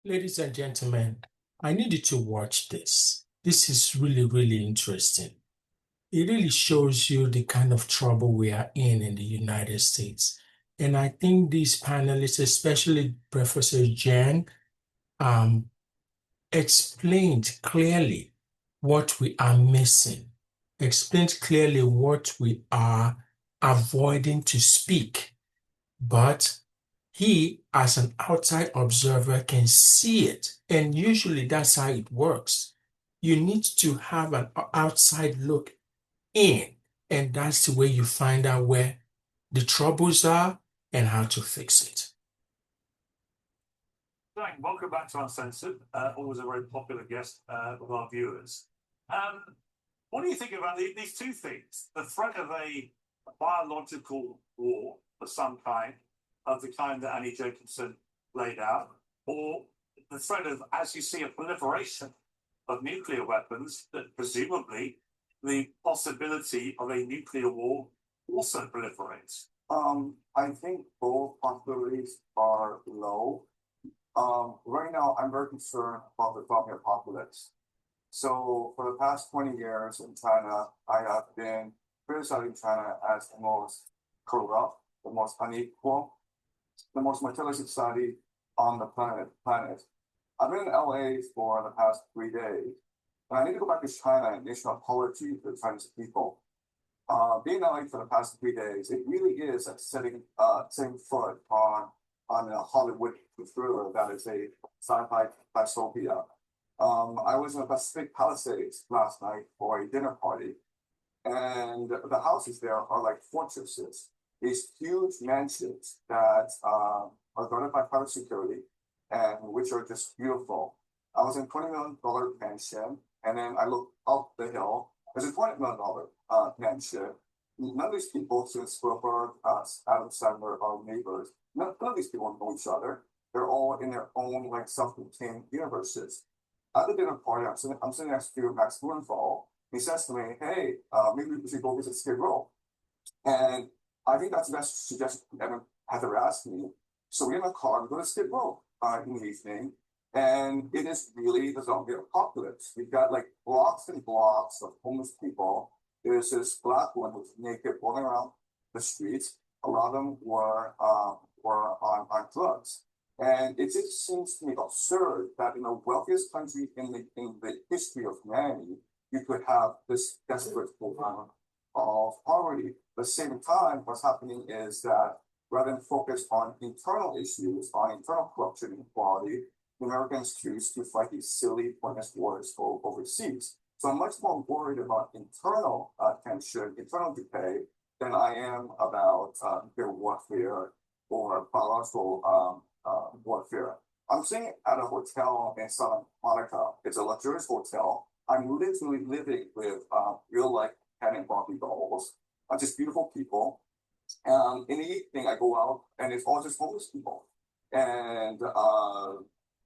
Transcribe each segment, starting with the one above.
Ladies and gentlemen, I need you to watch this. This is really, really interesting. It really shows you the kind of trouble we are in the United States. And I think these panelists, especially Professor Jiang, um, explained clearly what we are missing, explained clearly what we are avoiding to speak. But he, as an outside observer, can see it. And usually that's how it works. You need to have an outside look in, and that's the way you find out where the troubles are and how to fix it. Jiang, welcome back to Uncensored. Always a very popular guest with our viewers. What do you think about these two things? The threat of a biological war of some kind, of the kind that Annie Jacobson laid out, or the threat of, as you see, a proliferation of nuclear weapons, that presumably the possibility of a nuclear war also proliferates? I think both possibilities are low. Right now, I'm very concerned about the zombie apocalypse. So for the past 20 years in China, I have been criticizing China as the most corrupt, the most unequal, the most materialistic society on the planet. I've been in LA for the past 3 days, and I need to go back to China and issue an apology to the Chinese people. Being in LA for the past 3 days, it really is like setting foot on a Hollywood thriller that is a sci-fi dystopia. I was in the Pacific Palisades last night for a dinner party, and the houses there are like fortresses, these huge mansions that are guarded by private security and which are just beautiful. I was in $20 million mansion, and then I looked up the hill. There's a $20 million mansion. None of these people, since Spielberg, Adam Sandler, are neighbors. None of these people know each other. They're all in their own like self-contained universes. At the dinner party, I'm sitting next to Max Blumenthal. He says to me, "Hey, maybe we should go visit Skid Row." And I think that's the best suggestion Evan had ever asked me. So we get in a car and go to Skid Row in the evening. And it is really the zombie apocalypse. We've got like blocks and blocks of homeless people. There's this black woman who's naked rolling around the streets. A lot of them were on drugs. And it just seems to me absurd that in the wealthiest country in the history of humanity, you could have this desperate program of poverty. At the same time, what's happening is that rather than focus on internal issues, on internal corruption and inequality, the Americans choose to fight these silly, pointless wars overseas. So I'm much more worried about internal tension, internal decay, than I am about nuclear warfare or biological warfare. I'm staying at a hotel in Santa Monica. It's a luxurious hotel. I'm literally living with real life Ken and Barbie dolls, just beautiful people. In the evening, I go out and it's all just homeless people. And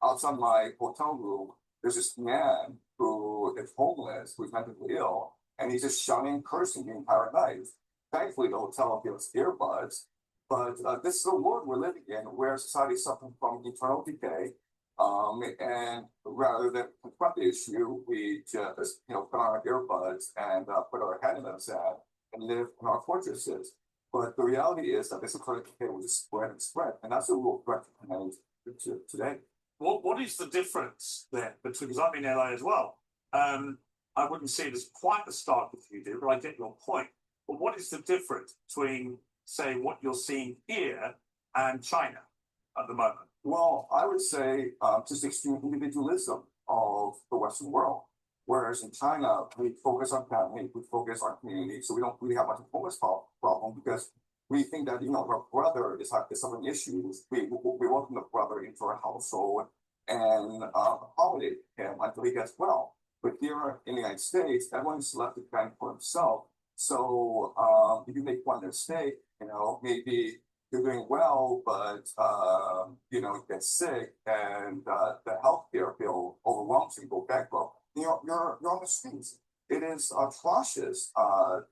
outside my hotel room, there's this man who is homeless, who's mentally ill, and he's just shouting, cursing the entire night. Thankfully, the hotel gives earbuds, but this is the world we're living in, where society is suffering from internal decay. And rather than confront the issue, we just put on our earbuds and put our head in the sand and live in our fortresses. But the reality is that this internal decay will just spread and spread, and that's a real threat to today. What is the difference there between, because I'm in LA as well. I wouldn't say it as quite as stark as you do, but I get your point. But what is the difference between, say, what you're seeing here and China at the moment? Well, I would say just extreme individualism of the Western world. Whereas in China, we focus on family, we focus on community, so we don't really have much of a homeless problem because we think that our brother is suffering issues. We welcome the brother into our household and accommodate him until he gets well. But here in the United States, everyone's left to fend for himself. So if you make one mistake, maybe you're doing well, but you get sick and the healthcare bill overwhelms you, you go bankrupt. You're on the streets. It is atrocious.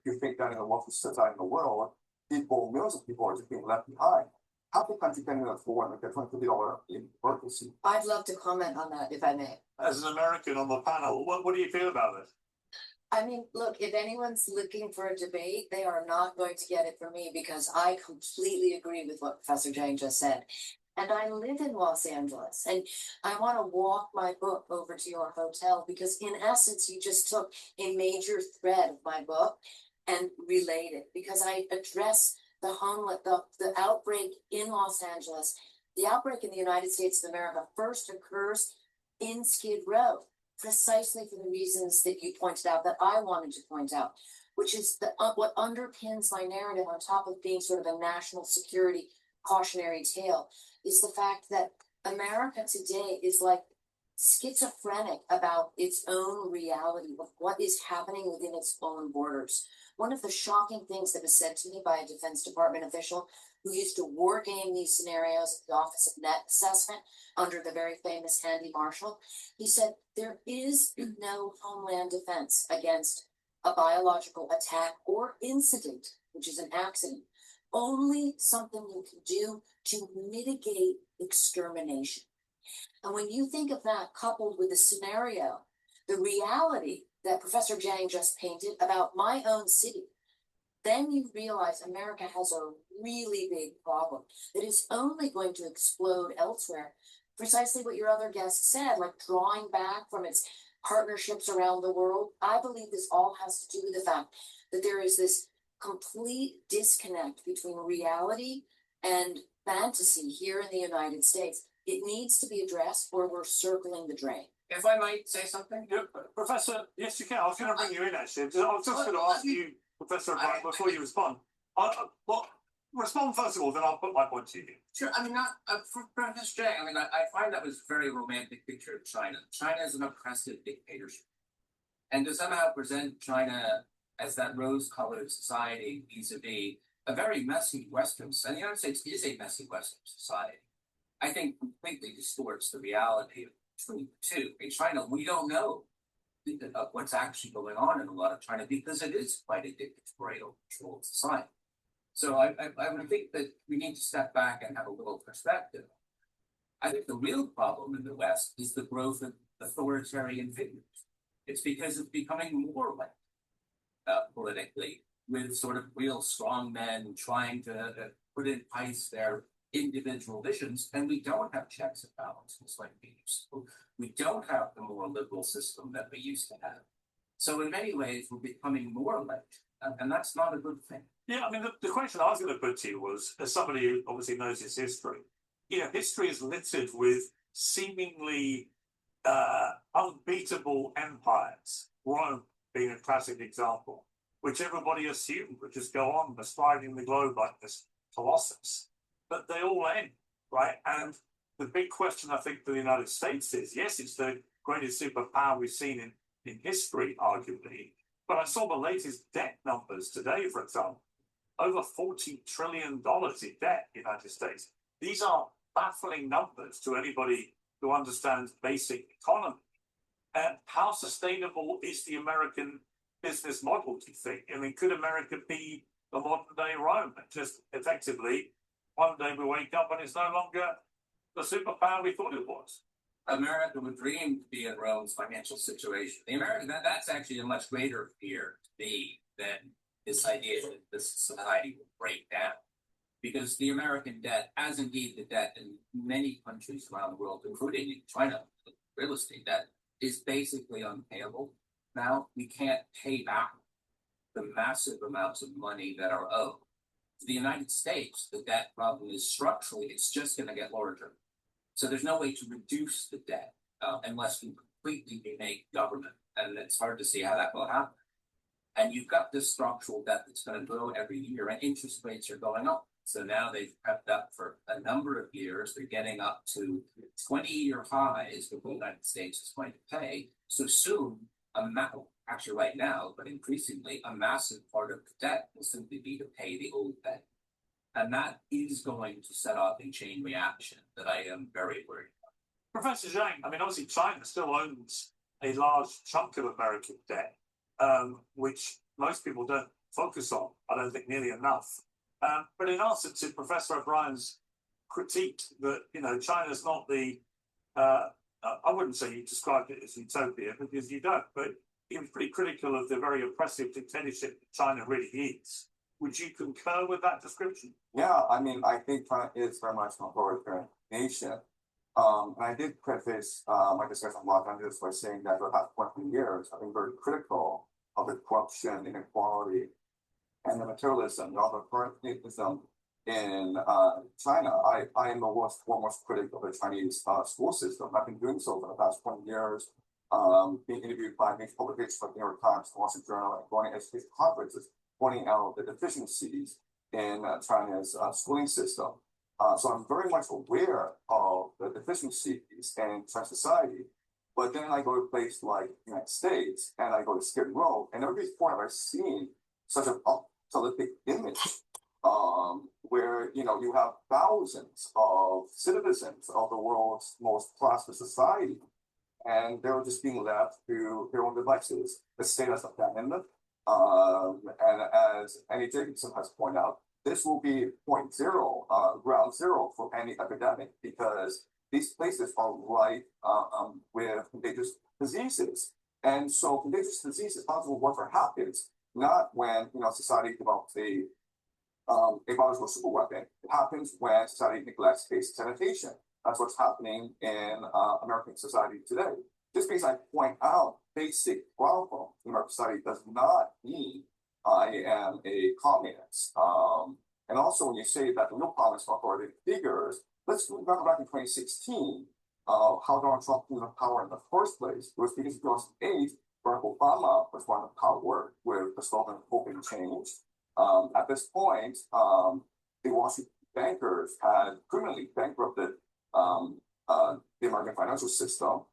You think that in the wealthiest society in the world, millions of people are just being left behind. Half the country can afford like a $20 emergency. I'd love to comment on that, if I may. As an American on the panel, what do you feel about it? I mean, look, if anyone's looking for a debate, they are not going to get it from me because I completely agree with what Professor Jiang just said. And I live in Los Angeles, and I want to walk my book over to your hotel because, in essence, you just took a major thread of my book and relayed it because I address the outbreak in Los Angeles. The outbreak in the United States of America first occurs in Skid Row, precisely for the reasons that you pointed out, that I wanted to point out, which is what underpins my narrative on top of being sort of a national security cautionary tale, is the fact that America today is like schizophrenic about its own reality of what is happening within its own borders. One of the shocking things that was said to me by a Defense Department official who used to war game these scenarios at the Office of Net Assessment under the very famous Andy Marshall, he said, there is no homeland defense against a biological attack or incident, which is an accident. Only something you can do to mitigate extermination. And when you think of that coupled with the scenario, the reality that Professor Jiang just painted about my own city, then you realize America has a really big problem that is only going to explode elsewhere. Precisely what your other guest said, like drawing back from its partnerships around the world. I believe this all has to do with the fact that there is this complete disconnect between reality and fantasy here in the United States. It needs to be addressed or we're circling the drain. If I might say something? Yeah, Professor, yes, you can. I was going to bring you in, actually. I was just going to ask you, Professor, before you respond. Well, respond first of all, then I'll put my point to you. Sure. I mean, not for Professor Jiang. I mean, I find that was a very romantic picture of China. China is an oppressive dictatorship, and to somehow present China as that rose-colored society vis-a-vis a very messy Western, and the United States is a messy Western society, I think completely distorts the reality between the two. In China, we don't know what's actually going on in a lot of China because it is quite a dictatorial controlled society. So I would think that we need to step back and have a little perspective. I think the real problem in the West is the growth of authoritarian figures. It's because it's becoming more like politically, with sort of real strong men trying to put in place their individual visions, and we don't have checks and balances like we used to. We don't have the more liberal system that we used to have. So in many ways, we're becoming more like, and that's not a good thing. Yeah, I mean, the question I was going to put to you was, as somebody who obviously knows his history, history is littered with seemingly unbeatable empires, Rome being a classic example, which everybody assumed would just go on bestriding the globe like this colossus. But they all end, right? And the big question, I think, for the United States is, yes, it's the greatest superpower we've seen in history, arguably. But I saw the latest debt numbers today, for example. Over $40 trillion in debt in the United States. These are baffling numbers to anybody who understands basic economy. And how sustainable is the American business model, do you think? I mean, could America be the modern day Rome? Just effectively, one day we wake up and it's no longer the superpower we thought it was. America would dream to be in Rome's financial situation. The American, that's actually a much greater fear to me than this idea that this society will break down. Because the American debt, as indeed the debt in many countries around the world, including in China, real estate debt, is basically unpayable. Now we can't pay back the massive amounts of money that are owed. To the United States, the debt problem is structurally, it's just going to get larger. So there's no way to reduce the debt unless we completely remake government. And it's hard to see how that will happen. And you've got this structural debt that's going to grow every year, and interest rates are going up. So now they've kept up for a number of years. They're getting up to 20-year highs that the United States is going to pay. So soon, actually right now, but increasingly, a massive part of the debt will simply be to pay the old debt. And that is going to set off a chain reaction that I am very worried about. Professor Jiang, I mean, obviously China still owns a large chunk of American debt, which most people don't focus on, I don't think, nearly enough. But in answer to Professor O'Brien's critiqued that, China's not the, I wouldn't say you described it as utopia because you don't, but he was pretty critical of the very oppressive dictatorship that China really is. Would you concur with that description? Yeah, I mean, I think China is very much an authoritarian nation. And I did preface my discussion on Los Angeles by saying that for the past 20 years, I've been very critical of the corruption, inequality, and the materialism, the authoritarianism in China. I am the foremost critic of the Chinese school system. I've been doing so for the past 20 years, being interviewed by major publications like the New York Times, the Wall Street Journal, and going to education conferences, pointing out the deficiencies in China's schooling system. So I'm very much aware of the deficiencies in Chinese society. But then I go to a place like the United States and I go to Skid Row, and every point I've seen such an apocalyptic image where you have thousands of citizens of the world's most prosperous society, and they're just being left to their own devices. The state has abandoned them. And as Annie Jacobson has pointed out, this will be point zero, ground zero for any epidemic, because these places are rife with contagious diseases. And so contagious diseases, possible warfare happens not when society develops a biological super weapon. It happens when society neglects basic sanitation. That's what's happening in American society today. Just because I point out basic problem in American society does not mean I am a communist. And also, when you say that the real problem is authoritative figures, let's remember back in 2016, how Donald Trump came to power in the first place. It was because in 2008, Barack Obama was running power with the slogan "Hope and Change." At this point, the Wall Street bankers had criminally bankrupted the American financial system,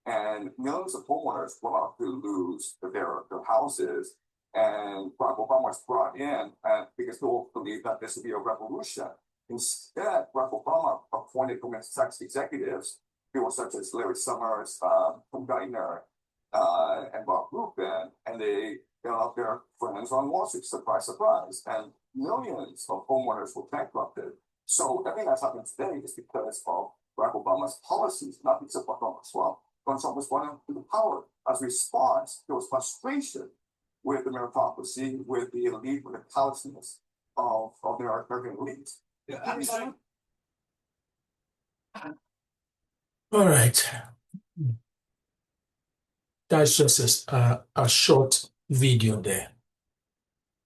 and millions of homeowners were about to lose their houses. And Barack Obama was brought in because people believed that this would be a revolution. Instead, Barack Obama appointed Goldman Sachs executives, people such as Larry Summers, Tom Geithner, and Bob Rubin, and they bailed out their friends on Wall Street, surprise, surprise, and millions of homeowners were bankrupted. So everything that's happened today is because of Barack Obama's policies, not because of Donald Trump. Donald Trump was running to the power. As a response, there was frustration with the meritocracy, with the elite, with the callousness of the American elite. Yeah, All right. That's just a short video there.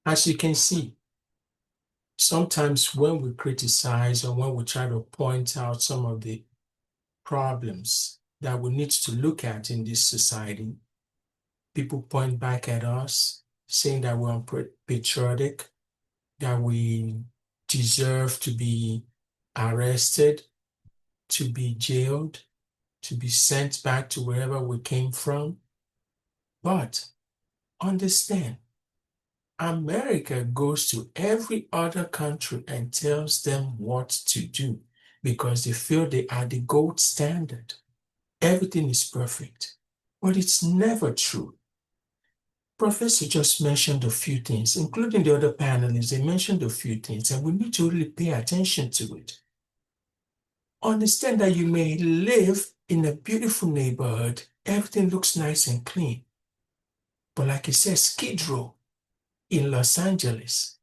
As you can see, sometimes when we criticize or when we try to point out some of the problems that we need to look at in this society, people point back at us saying that we're unpatriotic, that we deserve to be arrested, to be jailed, to be sent back to wherever we came from. But understand, America goes to every other country and tells them what to do because they feel they are the gold standard. Everything is perfect, but it's never true. Professor just mentioned a few things, including the other panelists. They mentioned a few things, and we need to really pay attention to it. Understand that you may live in a beautiful neighborhood, everything looks nice and clean. But like it says, Skid Row in Los Angeles,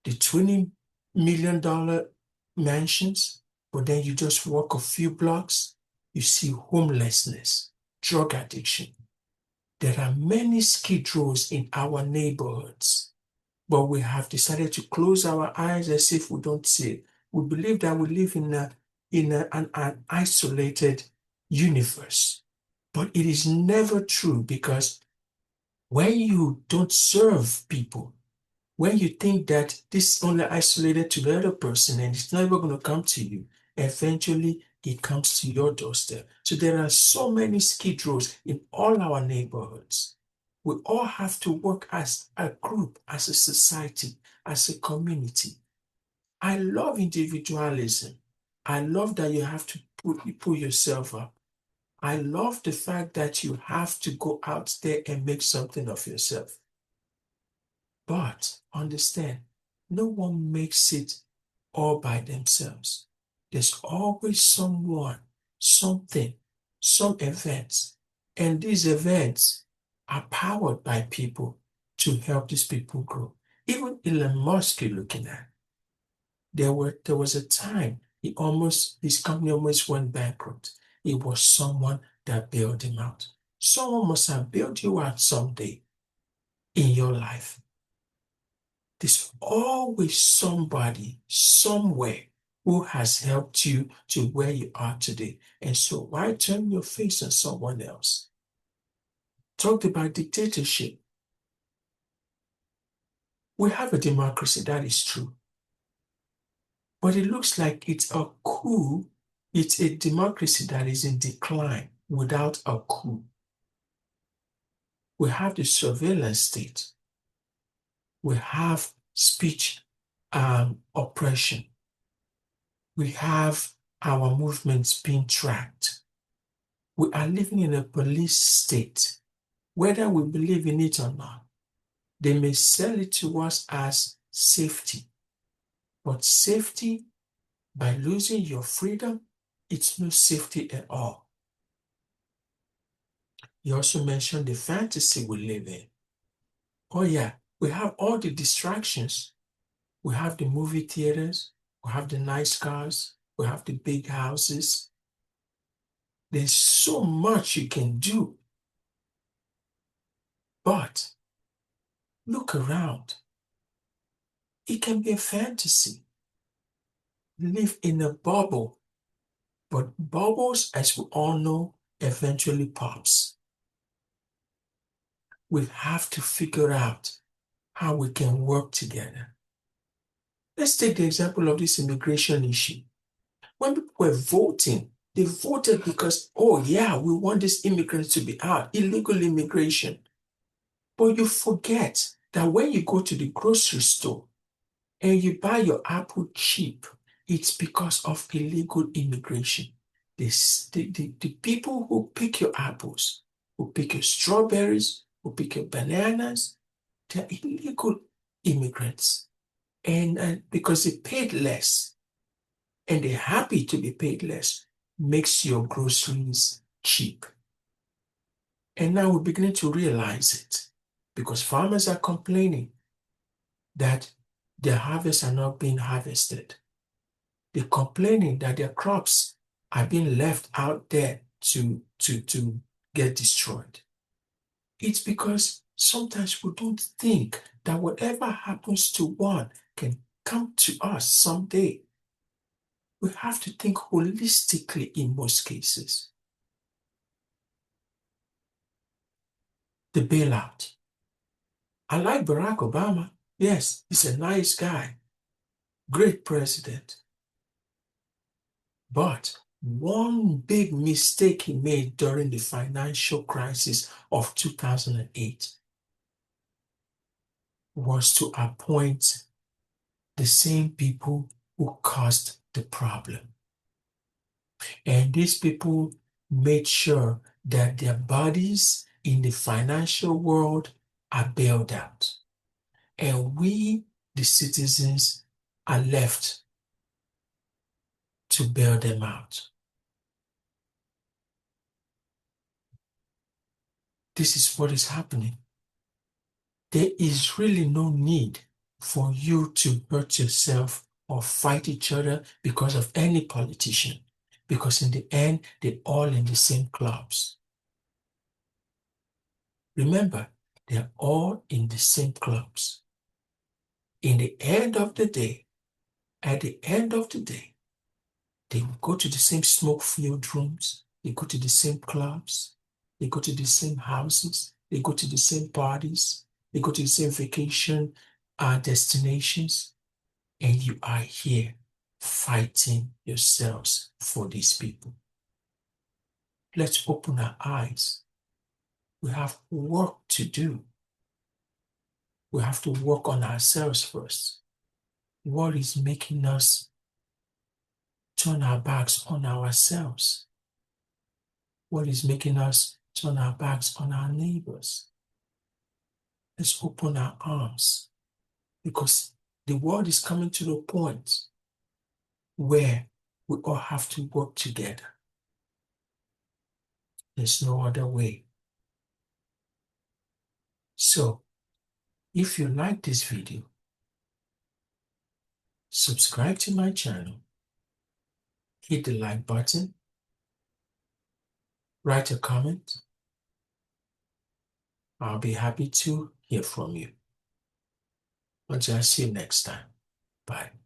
the $20 million mansions, but then you just walk a few blocks, you see homelessness, drug addiction. There are many Skid Rows in our neighborhoods, but we have decided to close our eyes as if we don't see it. We believe that we live in an isolated universe, but it is never true, because when you don't serve people, when you think that this is only isolated to the other person and it's never going to come to you, eventually it comes to your doorstep. So there are so many Skid Rows in all our neighborhoods. We all have to work as a group, as a society, as a community. I love individualism. I love that you have to pull yourself up. I love the fact that you have to go out there and make something of yourself. But understand, no one makes it all by themselves. There's always someone, something, some events. And these events are powered by people to help these people grow. Even Elon Musk you're looking at. There was a time his company almost went bankrupt. It was someone that bailed him out. Someone must have bailed you out someday in your life. There's always somebody somewhere who has helped you to where you are today. And so why turn your face on someone else? Talked about dictatorship. We have a democracy, that is true. But it looks like it's a coup. It's a democracy that is in decline without a coup. We have the surveillance state. We have speech oppression. We have our movements being tracked. We are living in a police state, whether we believe in it or not. They may sell it to us as safety, but safety by losing your freedom, it's no safety at all. You also mentioned the fantasy we live in. Oh yeah, we have all the distractions. We have the movie theaters, we have the nice cars, we have the big houses. There's so much you can do. But look around. It can be a fantasy. Live in a bubble. But bubbles, as we all know, eventually pops. We have to figure out how we can work together. Let's take the example of this immigration issue. When people were voting, they voted because, oh yeah, we want these immigrants to be out, illegal immigration. But you forget that when you go to the grocery store and you buy your apple cheap, it's because of illegal immigration. The people who pick your apples, who pick your strawberries, who pick your bananas, they're illegal immigrants. And because they paid less, and they're happy to be paid less, makes your groceries cheap. And now we're beginning to realize it because farmers are complaining that their harvests are not being harvested. They're complaining that their crops are being left out there to get destroyed. It's because sometimes we don't think that whatever happens to one can come to us someday. We have to think holistically in most cases. The bailout. I like Barack Obama. Yes, he's a nice guy, great president. But one big mistake he made during the financial crisis of 2008 was to appoint the same people who caused the problem. And these people made sure that their bodies in the financial world are bailed out. And we, the citizens, are left to bail them out. This is what is happening. There is really no need for you to hurt yourself or fight each other because of any politician, because in the end, they're all in the same clubs. Remember, they're all in the same clubs. In the end of the day, at the end of the day, they will go to the same smoke-filled rooms, they go to the same clubs, they go to the same houses, they go to the same parties, they go to the same vacation destinations, and you are here fighting yourselves for these people. Let's open our eyes. We have work to do. We have to work on ourselves first. What is making us turn our backs on ourselves? What is making us turn our backs on our neighbors? Let's open our arms because the world is coming to the point where We all have to work together. There's no other way. So, if you like this video, subscribe to my channel, hit the like button, write a comment. I'll be happy to hear from you. Until I see you next time. Bye.